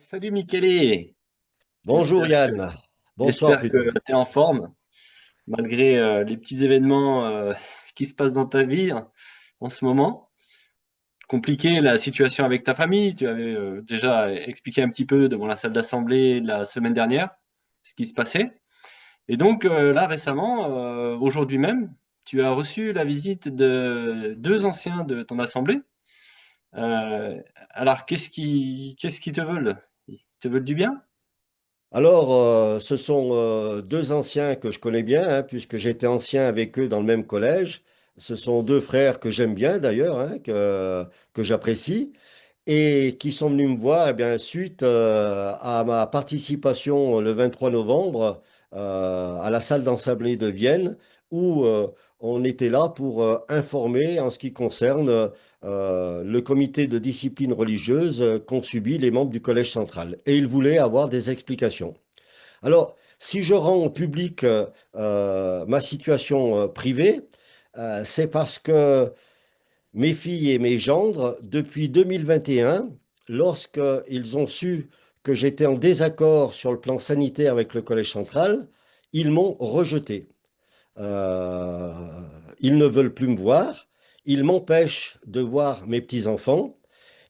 Salut Michele, Bonjour j'espère que Yann, bonsoir j'espère que plutôt. tu es en forme malgré les petits événements qui se passent dans ta vie en ce moment. Compliqué la situation avec ta famille, tu avais déjà expliqué un petit peu devant la salle d'assemblée la semaine dernière ce qui se passait. Et donc là récemment, aujourd'hui même, tu as reçu la visite de deux anciens de ton assemblée. Euh, alors qu'est-ce qu'ils te veulent? Ils te veulent du bien? Alors, ce sont deux anciens que je connais bien, hein, puisque j'étais ancien avec eux dans le même collège. Ce sont deux frères que j'aime bien d'ailleurs, hein, que j'apprécie, et qui sont venus me voir suite à ma participation le 23 novembre à la salle d'assemblée de Vienne, où on était là pour informer en ce qui concerne le comité de discipline religieuse qu'ont subi les membres du collège central. Et ils voulaient avoir des explications. Alors, si je rends public ma situation privée, c'est parce que mes filles et mes gendres, depuis 2021, lorsqu'ils ont su que j'étais en désaccord sur le plan sanitaire avec le Collège central, ils m'ont rejeté. Euh, Ils ne veulent plus me voir, ils m'empêchent de voir mes petits-enfants,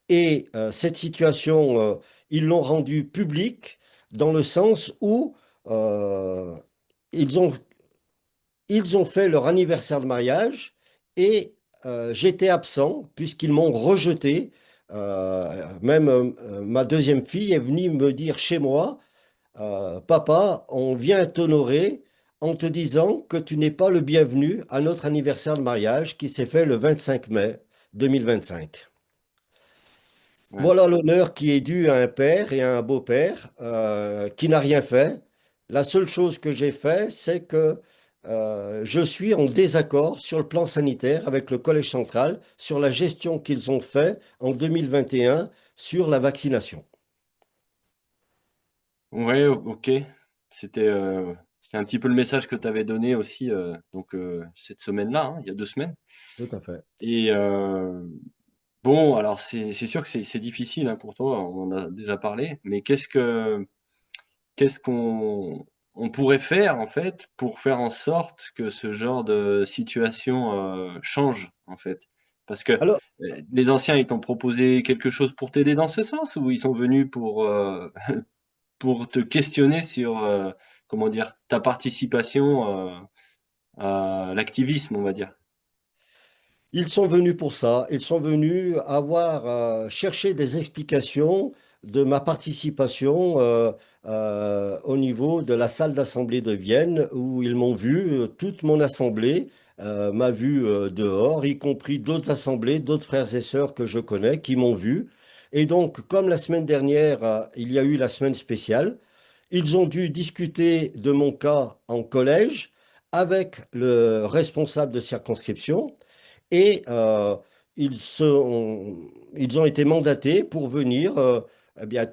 et cette situation, ils l'ont rendue publique dans le sens où euh, ils ont ils ont fait leur anniversaire de mariage et j'étais absent puisqu'ils m'ont rejeté. Même ma deuxième fille est venue me dire chez moi, Papa, on vient t'honorer en te disant que tu n'es pas le bienvenu à notre anniversaire de mariage qui s'est fait le 25 mai 2025. Ouais. Voilà l'honneur qui est dû à un père et à un beau-père qui n'a rien fait. La seule chose que j'ai fait, c'est que je suis en désaccord sur le plan sanitaire avec le Collège central sur la gestion qu'ils ont fait en 2021 sur la vaccination. Ouais, ok. C'était un petit peu le message que tu avais donné aussi cette semaine-là, hein, il y a 2 semaines. Tout à fait. Et bon, alors c'est sûr que c'est difficile hein, pour toi, on en a déjà parlé, mais qu'est-ce qu'on pourrait faire en fait pour faire en sorte que ce genre de situation change en fait? Parce que Alors, les anciens, ils t'ont proposé quelque chose pour t'aider dans ce sens ou ils sont venus pour te questionner sur, comment dire, ta participation à l'activisme, on va dire. ils sont venus pour ça. Ils sont venus avoir chercher des explications de ma participation au niveau de la salle d'assemblée de Vienne, où ils m'ont vu, toute mon assemblée m'a vu dehors, y compris d'autres assemblées, d'autres frères et sœurs que je connais qui m'ont vu. Et donc, comme la semaine dernière, il y a eu la semaine spéciale, ils ont dû discuter de mon cas en collège avec le responsable de circonscription et ils ont été mandatés pour venir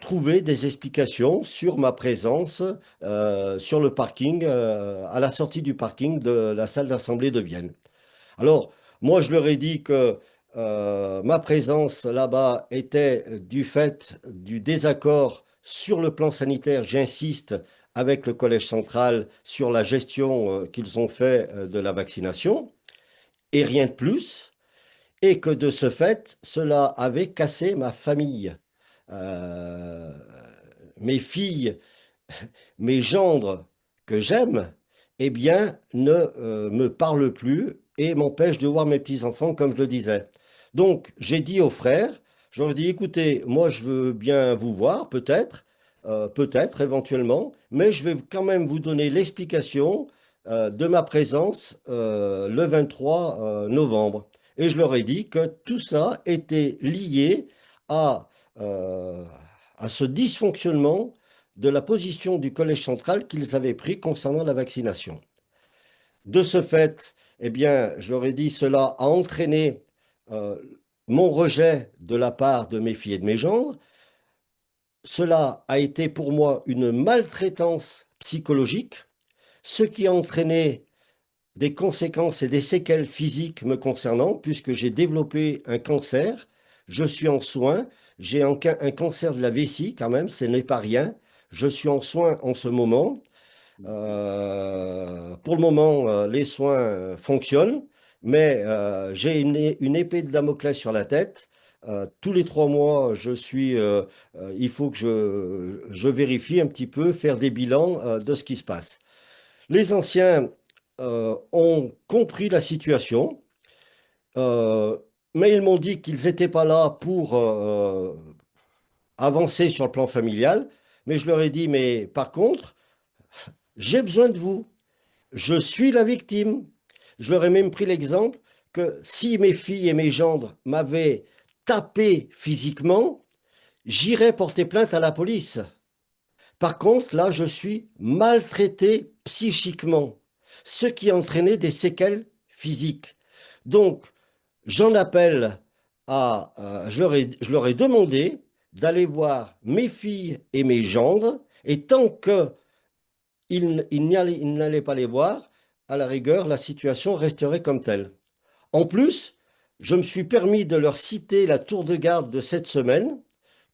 trouver des explications sur ma présence sur le parking, à la sortie du parking de la salle d'assemblée de Vienne. Alors, moi, je leur ai dit que ma présence là-bas était du fait du désaccord sur le plan sanitaire, j'insiste, avec le Collège central sur la gestion qu'ils ont fait de la vaccination, et rien de plus et que de ce fait, cela avait cassé ma famille. Euh, Mes filles, mes gendres que j'aime, eh bien, ne me parlent plus et m'empêchent de voir mes petits-enfants, comme je le disais. Donc, j'ai dit aux frères, je leur ai dit, écoutez, moi, je veux bien vous voir, peut-être, éventuellement, mais je vais quand même vous donner l'explication de ma présence le 23 novembre. Et je leur ai dit que tout ça était lié à, euh, à ce dysfonctionnement de la position du Collège central qu'ils avaient pris concernant la vaccination. De ce fait, eh bien, je leur ai dit, cela a entraîné euh, mon rejet de la part de mes filles et de mes gendres. Cela a été pour moi une maltraitance psychologique, ce qui a entraîné des conséquences et des séquelles physiques me concernant, puisque j'ai développé un cancer, je suis en soins, J'ai un cancer de la vessie quand même, ce n'est pas rien. Je suis en soins en ce moment. Pour le moment, les soins fonctionnent, mais j'ai une épée de Damoclès sur la tête. Tous les 3 mois, il faut que je vérifie un petit peu, faire des bilans de ce qui se passe. Les anciens ont compris la situation, euh, mais ils m'ont dit qu'ils n'étaient pas là pour avancer sur le plan familial. Mais je leur ai dit, mais par contre, j'ai besoin de vous. Je suis la victime. Je leur ai même pris l'exemple que si mes filles et mes gendres m'avaient tapé physiquement, j'irais porter plainte à la police. Par contre, là, je suis maltraité psychiquement, ce qui entraînait des séquelles physiques. Donc, j'en appelle je leur ai demandé d'aller voir mes filles et mes gendres, et tant que ils n'allaient pas les voir, à la rigueur, la situation resterait comme telle. En plus, je me suis permis de leur citer la tour de garde de cette semaine,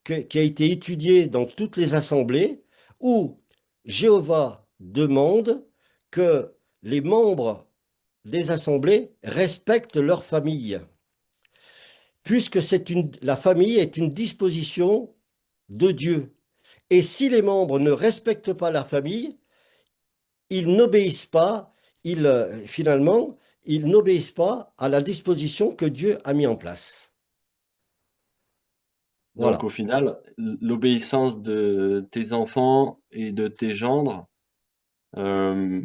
qui a été étudiée dans toutes les assemblées, où Jéhovah demande que les membres des assemblées respectent leur famille, puisque la famille est une disposition de Dieu. Et si les membres ne respectent pas la famille, ils n'obéissent pas, finalement, ils n'obéissent pas à la disposition que Dieu a mis en place. Donc Voilà, au final, l'obéissance de tes enfants et de tes gendres, euh,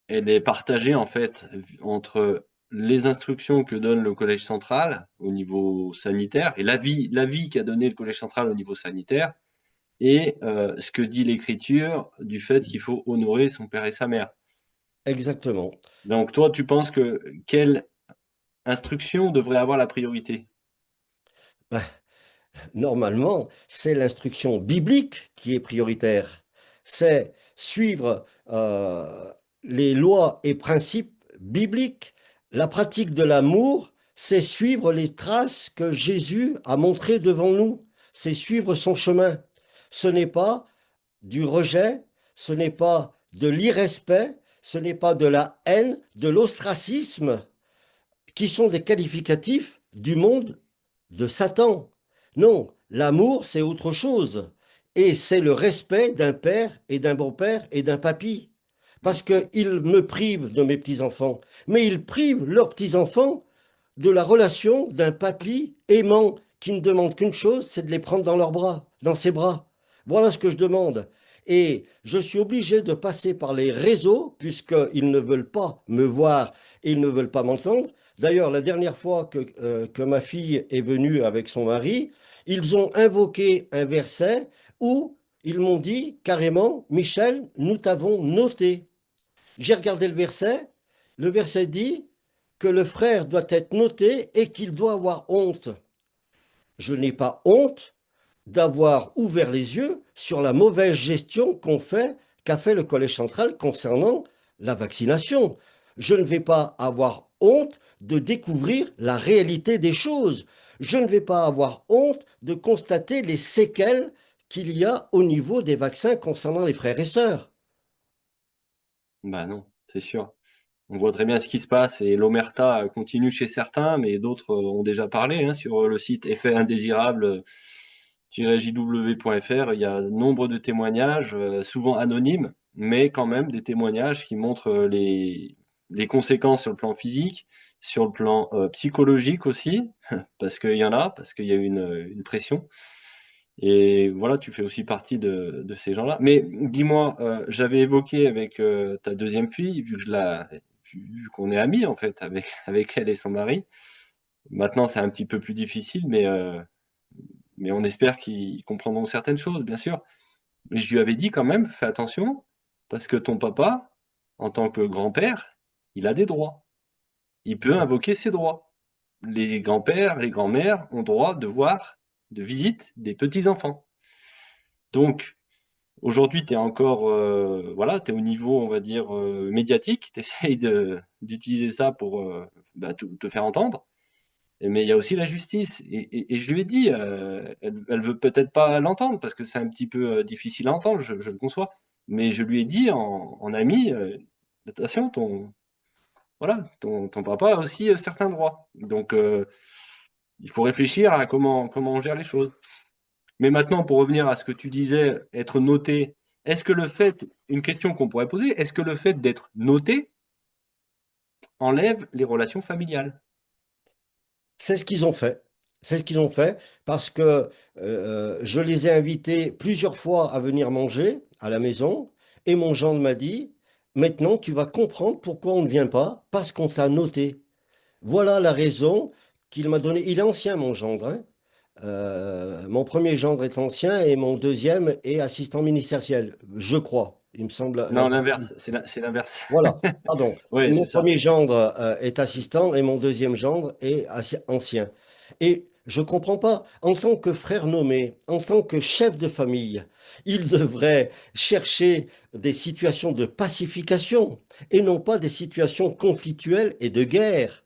elle est partagée en fait entre les instructions que donne le Collège central au niveau sanitaire et l'avis qu'a donné le Collège central au niveau sanitaire et ce que dit l'Écriture du fait qu'il faut honorer son père et sa mère. exactement. Donc toi, tu penses que quelle instruction devrait avoir la priorité? Ben, normalement, c'est l'instruction biblique qui est prioritaire. C'est suivre les lois et principes bibliques. La pratique de l'amour, c'est suivre les traces que Jésus a montrées devant nous. C'est suivre son chemin. Ce n'est pas du rejet, ce n'est pas de l'irrespect, ce n'est pas de la haine, de l'ostracisme, qui sont des qualificatifs du monde de Satan. Non, l'amour, c'est autre chose. Et c'est le respect d'un père et d'un beau-père et d'un papy. Parce qu'ils me privent de mes petits-enfants, mais ils privent leurs petits-enfants de la relation d'un papy aimant qui ne demande qu'une chose, c'est de les prendre dans leurs bras, dans ses bras. Voilà ce que je demande. Et je suis obligé de passer par les réseaux, puisqu'ils ne veulent pas me voir et ils ne veulent pas m'entendre. D'ailleurs, la dernière fois que ma fille est venue avec son mari, ils ont invoqué un verset où ils m'ont dit carrément, Michel, nous t'avons noté. J'ai regardé le verset dit que le frère doit être noté et qu'il doit avoir honte. Je n'ai pas honte d'avoir ouvert les yeux sur la mauvaise gestion qu'a fait le Collège central concernant la vaccination. Je ne vais pas avoir honte de découvrir la réalité des choses. Je ne vais pas avoir honte de constater les séquelles qu'il y a au niveau des vaccins concernant les frères et sœurs. Bah non, c'est sûr. On voit très bien ce qui se passe et l'omerta continue chez certains, mais d'autres ont déjà parlé hein, sur le site effet indésirable-jw.fr. Il y a nombre de témoignages, souvent anonymes, mais quand même des témoignages qui montrent les conséquences sur le plan physique, sur le plan psychologique aussi, parce qu'il y en a, parce qu'il y a une pression. Et voilà, tu fais aussi partie de ces gens-là. Mais dis-moi, j'avais évoqué avec ta deuxième fille, vu qu'on est amis en fait avec, avec elle et son mari. Maintenant, c'est un petit peu plus difficile, mais on espère qu'ils comprendront certaines choses, bien sûr. Mais je lui avais dit quand même, fais attention, parce que ton papa, en tant que grand-père, il a des droits. Il peut invoquer ses droits. Les grands-pères, les grands-mères ont droit de voir de visite des petits-enfants. Donc, aujourd'hui, tu es encore, voilà, tu es au niveau, on va dire, médiatique. Tu essayes d'utiliser ça pour te faire entendre. Mais il y a aussi la justice. Et je lui ai dit, elle veut peut-être pas l'entendre parce que c'est un petit peu difficile à entendre, je le conçois. Mais je lui ai dit en ami, attention, voilà, ton papa a aussi certains droits. Donc, il faut réfléchir à comment on gère les choses. Mais maintenant, pour revenir à ce que tu disais, être noté, une question qu'on pourrait poser, est-ce que le fait d'être noté enlève les relations familiales? C'est ce qu'ils ont fait. C'est ce qu'ils ont fait parce que je les ai invités plusieurs fois à venir manger à la maison et mon gendre m'a dit, maintenant tu vas comprendre pourquoi on ne vient pas, parce qu'on t'a noté. Voilà la raison qu'il m'a donnée. Il est ancien, mon gendre, hein. Mon premier gendre est ancien et mon deuxième est assistant ministériel, je crois. Il me semble Non, l'avoir. l'inverse, c'est l'inverse. Voilà, pardon. Oui, Mon c'est ça. premier gendre est assistant et mon deuxième gendre est ancien. Et je ne comprends pas, en tant que frère nommé, en tant que chef de famille, il devrait chercher des situations de pacification et non pas des situations conflictuelles et de guerre.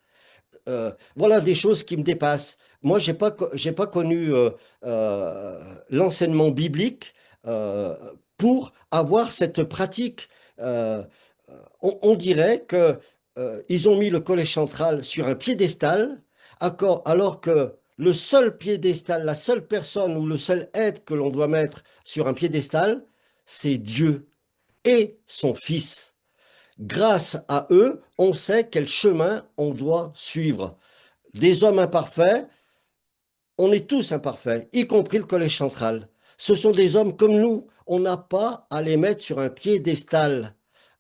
Voilà des choses qui me dépassent. Moi, j'ai pas connu l'enseignement biblique euh, pour avoir cette pratique. Euh, on dirait que ils ont mis le collège central sur un piédestal, alors que le seul piédestal, la seule personne ou le seul être que l'on doit mettre sur un piédestal, c'est Dieu et son Fils. Grâce à eux, on sait quel chemin on doit suivre. Des hommes imparfaits, on est tous imparfaits, y compris le collège central. Ce sont des hommes comme nous. On n'a pas à les mettre sur un piédestal.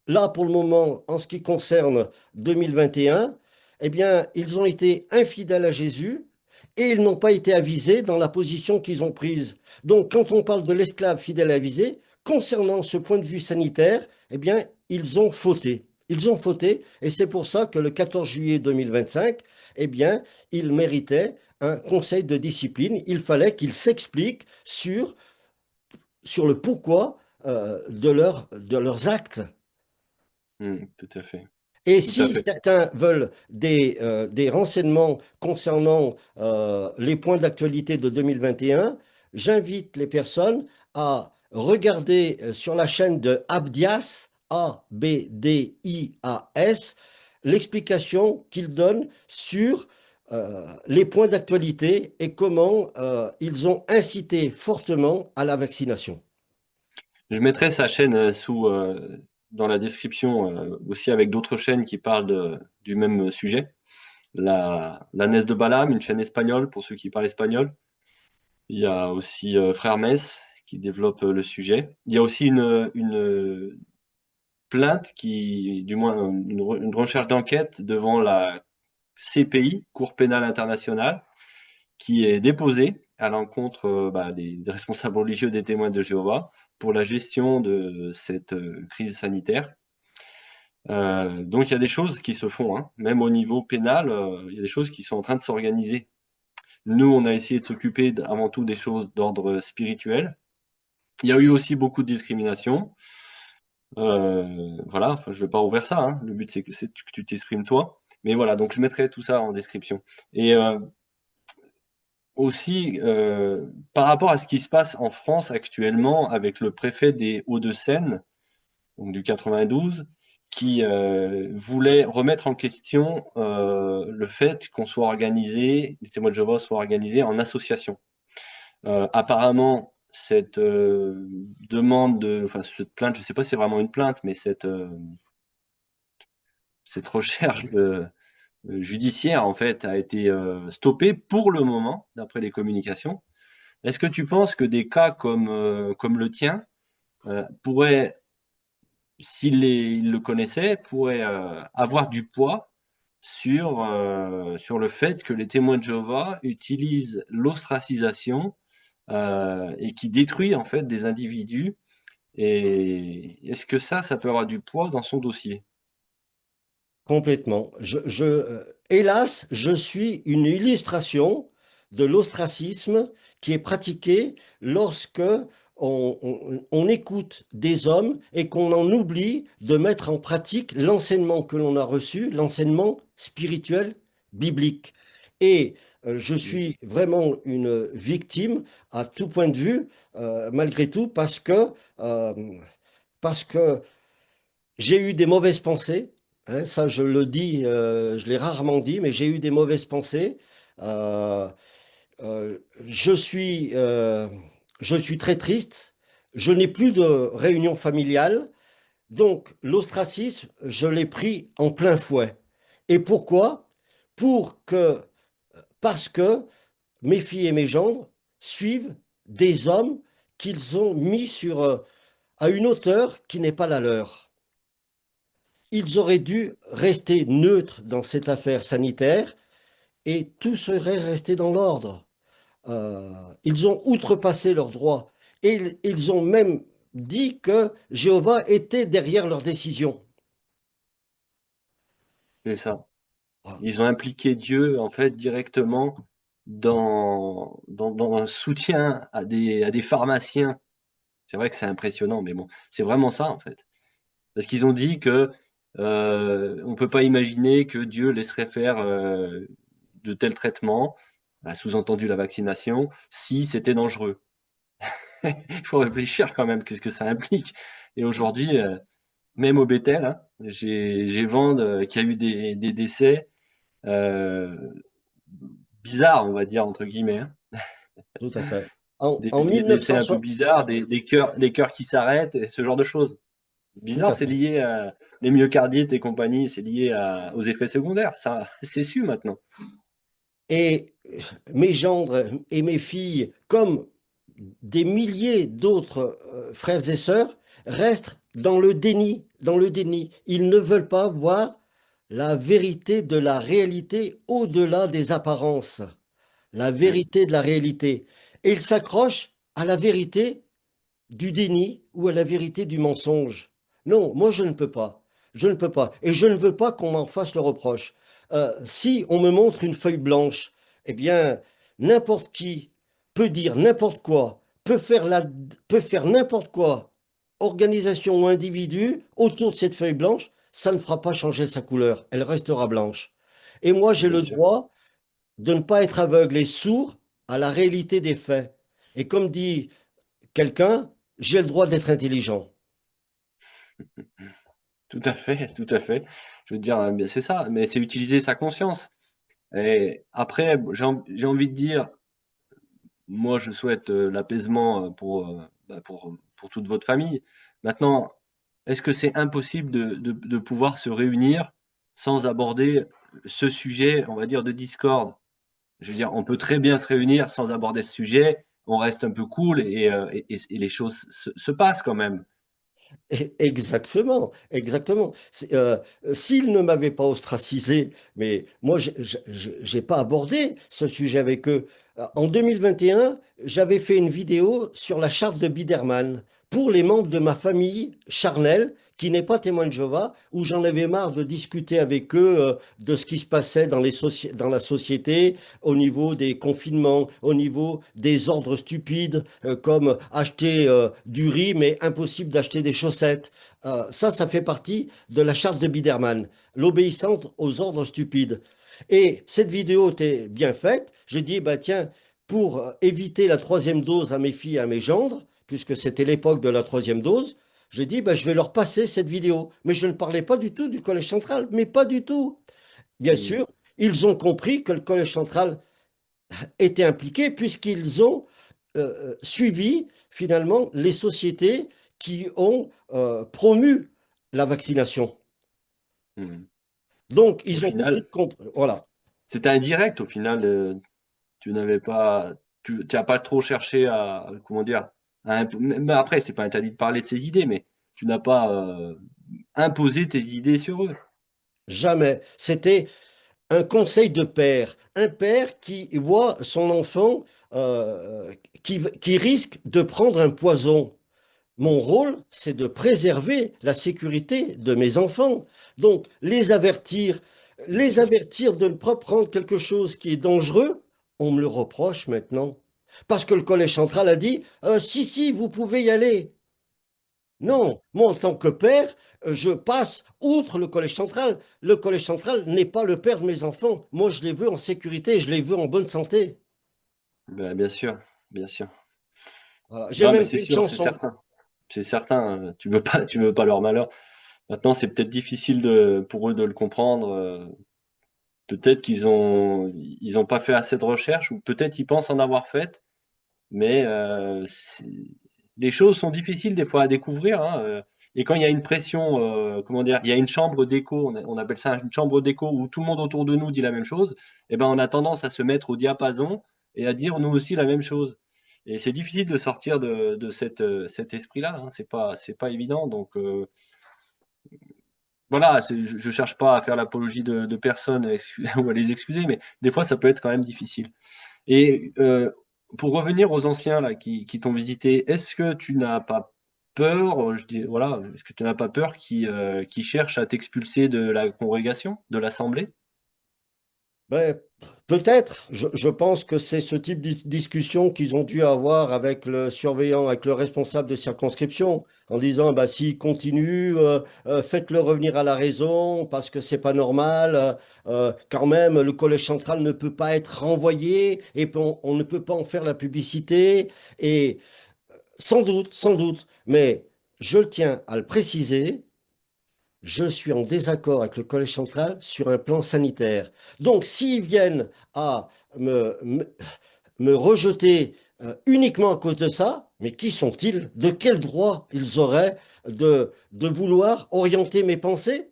Là, pour le moment, en ce qui concerne 2021, eh bien, ils ont été infidèles à Jésus et ils n'ont pas été avisés dans la position qu'ils ont prise. Donc, quand on parle de l'esclave fidèle avisé, concernant ce point de vue sanitaire, eh bien, ils ont fauté. Ils ont fauté et c'est pour ça que le 14 juillet 2025, eh bien, ils méritaient un conseil de discipline. Il fallait qu'ils s'expliquent sur le pourquoi de leurs actes. Tout à fait. Et Tout à si fait. certains veulent des renseignements concernant les points d'actualité de 2021, j'invite les personnes à regarder sur la chaîne de Abdias, Abdias, l'explication qu'il donne sur les points d'actualité et comment ils ont incité fortement à la vaccination. Je mettrai sa chaîne dans la description, aussi avec d'autres chaînes qui parlent du même sujet. La Nez de Balam, une chaîne espagnole pour ceux qui parlent espagnol. Il y a aussi Frère Mess qui développe le sujet. Il y a aussi une plainte du moins une recherche d'enquête devant la CPI, Cour pénale internationale, qui est déposée à l'encontre des responsables religieux des témoins de Jéhovah pour la gestion de cette crise sanitaire. Donc il y a des choses qui se font, hein. Même au niveau pénal, il y a des choses qui sont en train de s'organiser. Nous, on a essayé de s'occuper avant tout des choses d'ordre spirituel. Il y a eu aussi beaucoup de discrimination. Voilà, enfin, je ne vais pas ouvrir ça, hein. Le but, c'est que tu t'exprimes toi. Mais voilà, donc je mettrai tout ça en description. Et aussi, par rapport à ce qui se passe en France actuellement avec le préfet des Hauts-de-Seine, donc du 92, qui voulait remettre en question le fait qu'on soit organisé, les témoins de Jéhovah soient organisés en association. Apparemment, cette enfin cette plainte, je ne sais pas si c'est vraiment une plainte, mais cette recherche judiciaire en fait a été stoppée pour le moment, d'après les communications. Est-ce que tu penses que des cas comme le tien pourraient, il le connaissait, pourraient avoir du poids sur le fait que les témoins de Jéhovah utilisent l'ostracisation et qui détruit en fait des individus. Et est-ce que ça peut avoir du poids dans son dossier? Complètement. Hélas, je suis une illustration de l'ostracisme qui est pratiqué lorsque on écoute des hommes et qu'on en oublie de mettre en pratique l'enseignement que l'on a reçu, l'enseignement spirituel biblique. Et je Mm. suis vraiment une victime à tout point de vue, malgré tout, euh, parce que j'ai eu des mauvaises pensées. Hein, ça, je le dis, je l'ai rarement dit, mais j'ai eu des mauvaises pensées. Euh, euh, je suis, euh, je suis très triste. Je n'ai plus de réunion familiale. Donc, l'ostracisme, je l'ai pris en plein fouet. Et pourquoi? Pour que, Parce que mes filles et mes gendres suivent des hommes qu'ils ont mis à une hauteur qui n'est pas la leur. Ils auraient dû rester neutres dans cette affaire sanitaire et tout serait resté dans l'ordre. Euh, ils ont outrepassé leurs droits et ils ont même dit que Jéhovah était derrière leurs décisions. C'est ça. Ah, Ils ont impliqué Dieu, en fait, directement dans un soutien à des pharmaciens. C'est vrai que c'est impressionnant, mais bon, c'est vraiment ça, en fait. Parce qu'ils ont dit que on peut pas imaginer que Dieu laisserait faire de tels traitements, bah, sous-entendu la vaccination, si c'était dangereux. Il faut réfléchir quand même, qu'est-ce que ça implique. Et aujourd'hui, même au Bethel, hein, j'ai vent qu'il y a eu des décès euh, bizarres, on va dire, entre guillemets, hein. tout à fait. En Des décès un peu 1960, bizarres, des cœurs qui s'arrêtent, et ce genre de choses. tout Bizarre, à c'est fait. lié à les myocardites et compagnie, c'est lié aux effets secondaires. Ça, c'est su maintenant. Et mes gendres et mes filles, comme des milliers d'autres frères et sœurs, restent dans le déni, dans le déni. Ils ne veulent pas voir la vérité de la réalité au-delà des apparences, la Mm. vérité de la réalité. Et ils s'accrochent à la vérité du déni ou à la vérité du mensonge. Non, moi je ne peux pas. Je ne peux pas. Et je ne veux pas qu'on m'en fasse le reproche. Si on me montre une feuille blanche, eh bien, n'importe qui peut dire n'importe quoi, peut faire n'importe quoi, organisation ou individu, autour de cette feuille blanche, ça ne fera pas changer sa couleur. Elle restera blanche. Et moi, j'ai Bien le sûr. droit de ne pas être aveugle et sourd à la réalité des faits. Et comme dit quelqu'un, j'ai le droit d'être intelligent. Tout à fait, tout à fait. Je veux dire, c'est ça, mais c'est utiliser sa conscience. Et après, j'ai envie de dire, moi, je souhaite l'apaisement pour toute votre famille. Maintenant, est-ce que c'est impossible de pouvoir se réunir sans aborder ce sujet, on va dire, de discorde? Je veux dire, on peut très bien se réunir sans aborder ce sujet, on reste un peu cool et les choses se passent quand même. Exactement, exactement. S'ils ne m'avaient pas ostracisé, mais moi, j'ai pas abordé ce sujet avec eux. En 2021, j'avais fait une vidéo sur la charte de Biderman pour les membres de ma famille charnelle, qui n'est pas témoin de Jéhovah, où j'en avais marre de discuter avec eux de ce qui se passait dans la société, au niveau des confinements, au niveau des ordres stupides, comme acheter du riz, mais impossible d'acheter des chaussettes. Ça fait partie de la charte de Biderman, l'obéissance aux ordres stupides. Et cette vidéo était bien faite. J'ai dit, bah tiens, pour éviter la troisième dose à mes filles et à mes gendres, puisque c'était l'époque de la troisième dose, j'ai dit, bah, je vais leur passer cette vidéo. Mais je ne parlais pas du tout du Collège central, mais pas du tout. Bien Mm. sûr, ils ont compris que le Collège central étaient impliqués puisqu'ils ont suivi finalement les sociétés qui ont promu la vaccination. Mm. Donc, Au ils ont compris. final, Voilà. c'était indirect. Au final, tu n'avais pas, tu n'as pas trop cherché à, comment dire, mais après, c'est pas interdit de parler de ses idées, mais tu n'as pas imposé tes idées sur eux. Jamais. C'était un conseil de père. Un père qui voit son enfant qui risque de prendre un poison. Mon rôle, c'est de préserver la sécurité de mes enfants. Donc, Bien les sûr. avertir de ne pas prendre quelque chose qui est dangereux, on me le reproche maintenant. Parce que le Collège central a dit, si, si, vous pouvez y aller. Non, moi en tant que père, je passe outre le collège central. Le collège central n'est pas le père de mes enfants. Moi, je les veux en sécurité, je les veux en bonne santé. Ben, bien sûr, bien sûr. Voilà. J'ai Non, mais même c'est fait une sûr, c'est chanson. certain. C'est certain, tu veux pas leur malheur. Maintenant, c'est peut-être difficile de, pour eux de le comprendre. Peut-être ils ont pas fait assez de recherches, ou peut-être ils pensent en avoir fait, mais les choses sont difficiles des fois à découvrir, hein, et quand il y a une pression, comment dire, il y a une chambre d'écho, on appelle ça une chambre d'écho où tout le monde autour de nous dit la même chose, et ben on a tendance à se mettre au diapason et à dire nous aussi la même chose. Et c'est difficile de sortir de cet esprit-là, hein, c'est pas évident. Donc voilà, je cherche pas à faire l'apologie de personne ou à les excuser, mais des fois ça peut être quand même difficile. Et pour revenir aux anciens là qui t'ont visité, est-ce que tu n'as pas peur, je dis voilà, est-ce que tu n'as pas peur qui cherchent à t'expulser de la congrégation, de l'assemblée? Ben, peut-être, je pense que c'est ce type de discussion qu'ils ont dû avoir avec le surveillant, avec le responsable de circonscription, en disant, bah, s'il continue, faites-le revenir à la raison, parce que c'est pas normal. Quand même, le collège central ne peut pas être renvoyé, et puis on ne peut pas en faire la publicité, et sans doute, mais je tiens à le préciser, je suis en désaccord avec le Collège central sur un plan sanitaire. Donc, s'ils viennent à me, me, me rejeter uniquement à cause de ça, mais qui sont-ils? De quel droit ils auraient de vouloir orienter mes pensées?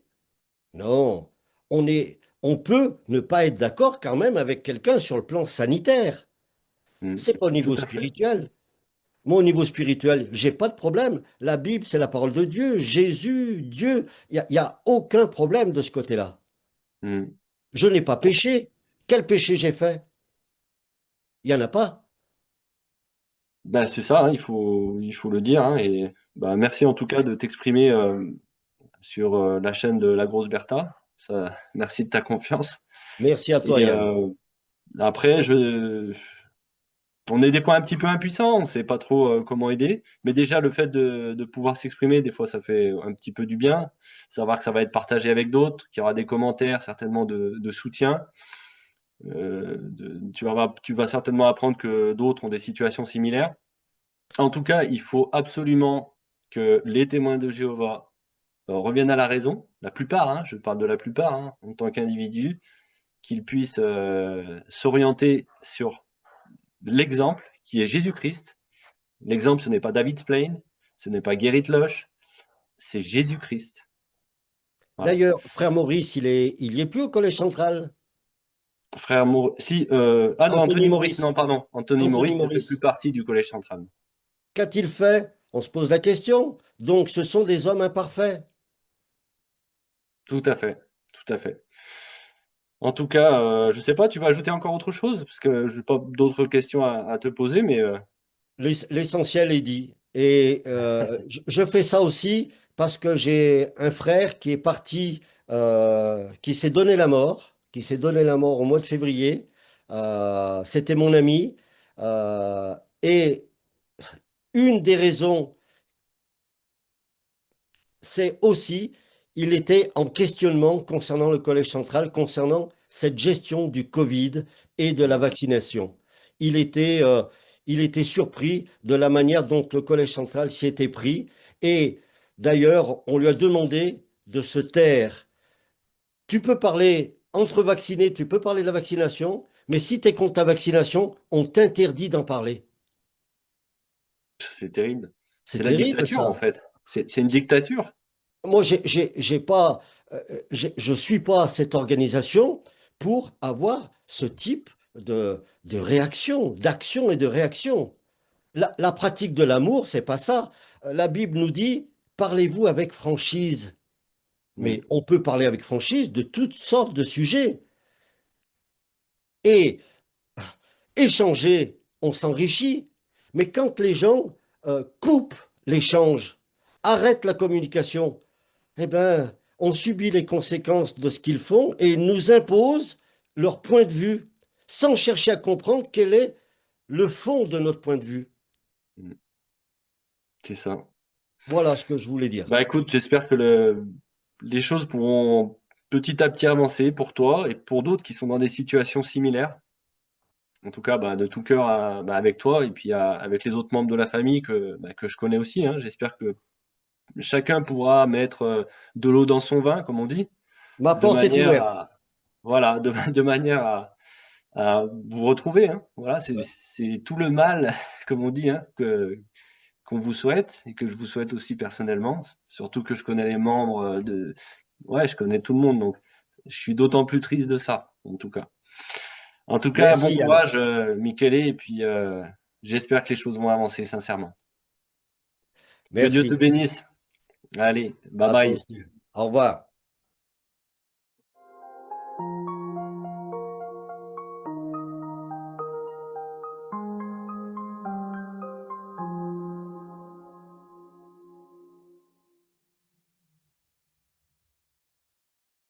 Non, on peut ne pas être d'accord quand même avec quelqu'un sur le plan sanitaire. Hmm, C'est pas au tout niveau à fait. spirituel. Moi, au niveau spirituel, j'ai pas de problème. La Bible, c'est la parole de Dieu. Jésus, Dieu, y a aucun problème de ce côté-là. Hmm. Je n'ai pas péché. Quel péché j'ai fait? Il n'y en a pas. Ben, c'est ça, hein, il faut le dire, hein, et bah, merci en tout cas de t'exprimer sur la chaîne de La Grosse Bertha. Ça, merci de ta confiance. Merci à toi, Et Yann. après, on est des fois un petit peu impuissant, on ne sait pas trop comment aider, mais déjà le fait de pouvoir s'exprimer, des fois ça fait un petit peu du bien, savoir que ça va être partagé avec d'autres, qu'il y aura des commentaires certainement de soutien. Tu vas certainement apprendre que d'autres ont des situations similaires. En tout cas, il faut absolument que les témoins de Jéhovah reviennent à la raison, la plupart, hein, je parle de la plupart, hein, en tant qu'individu, qu'ils puissent s'orienter sur l'exemple qui est Jésus-Christ. L'exemple, ce n'est pas David Splain, ce n'est pas Gerrit Loche, c'est Jésus-Christ. Voilà. D'ailleurs, frère Maurice, il y est plus au Collège central. Frère Maurice, si, ah non, Anthony Anthony Maurice, Maurice. non, pardon. Anthony Anthony Maurice ne fait plus Maurice. partie du Collège central. Qu'a-t-il fait? On se pose la question. Donc, ce sont des hommes imparfaits. Tout à fait, tout à fait. En tout cas, je sais pas, tu vas ajouter encore autre chose? Parce que je n'ai pas d'autres questions à te poser, mais L'essentiel est dit. Et je fais ça aussi parce que j'ai un frère qui est parti, qui s'est donné la mort, qui s'est donné la mort au mois de février. C'était mon ami. Et une des raisons, c'est aussi, il était en questionnement concernant le Collège central, concernant cette gestion du Covid et de la vaccination. Il était, euh, il était surpris de la manière dont le Collège central s'y était pris. Et d'ailleurs, on lui a demandé de se taire. Tu peux parler entre vaccinés, tu peux parler de la vaccination, mais si tu es contre la vaccination, on t'interdit d'en parler. c'est terrible. C'est C'est la terrible, dictature, en ça. fait. C'est une dictature. Moi, j'ai pas, je suis pas cette organisation pour avoir ce type de réaction, d'action et de réaction. La pratique de l'amour, c'est pas ça. La Bible nous dit, parlez-vous avec franchise. Mm, Mais on peut parler avec franchise de toutes sortes de sujets. Et échanger, on s'enrichit. Mais quand les gens coupent l'échange, arrêtent la communication, eh ben, on subit les conséquences de ce qu'ils font et ils nous imposent leur point de vue sans chercher à comprendre quel est le fond de notre point de vue. mm. C'est ça. Voilà ce que je voulais dire. Bah écoute, j'espère que les choses pourront petit à petit avancer pour toi et pour d'autres qui sont dans des situations similaires. En tout cas, bah, de tout cœur avec toi et puis avec les autres membres de la famille que je connais aussi, hein. J'espère que chacun pourra mettre de l'eau dans son vin, comme on dit, Ma de porte est manière ouverte. à, voilà, de manière à vous retrouver, hein. Voilà, c'est tout le mal, comme on dit, hein, qu'on vous souhaite et que je vous souhaite aussi personnellement. Surtout que je connais les membres ouais, je connais tout le monde, donc je suis d'autant plus triste de ça, en tout cas. En tout cas, bon Merci, Yann. courage, Michele, et puis j'espère que les choses vont avancer, sincèrement. Que Dieu te Merci. bénisse. Allez, bye À toi bye. aussi. Au revoir.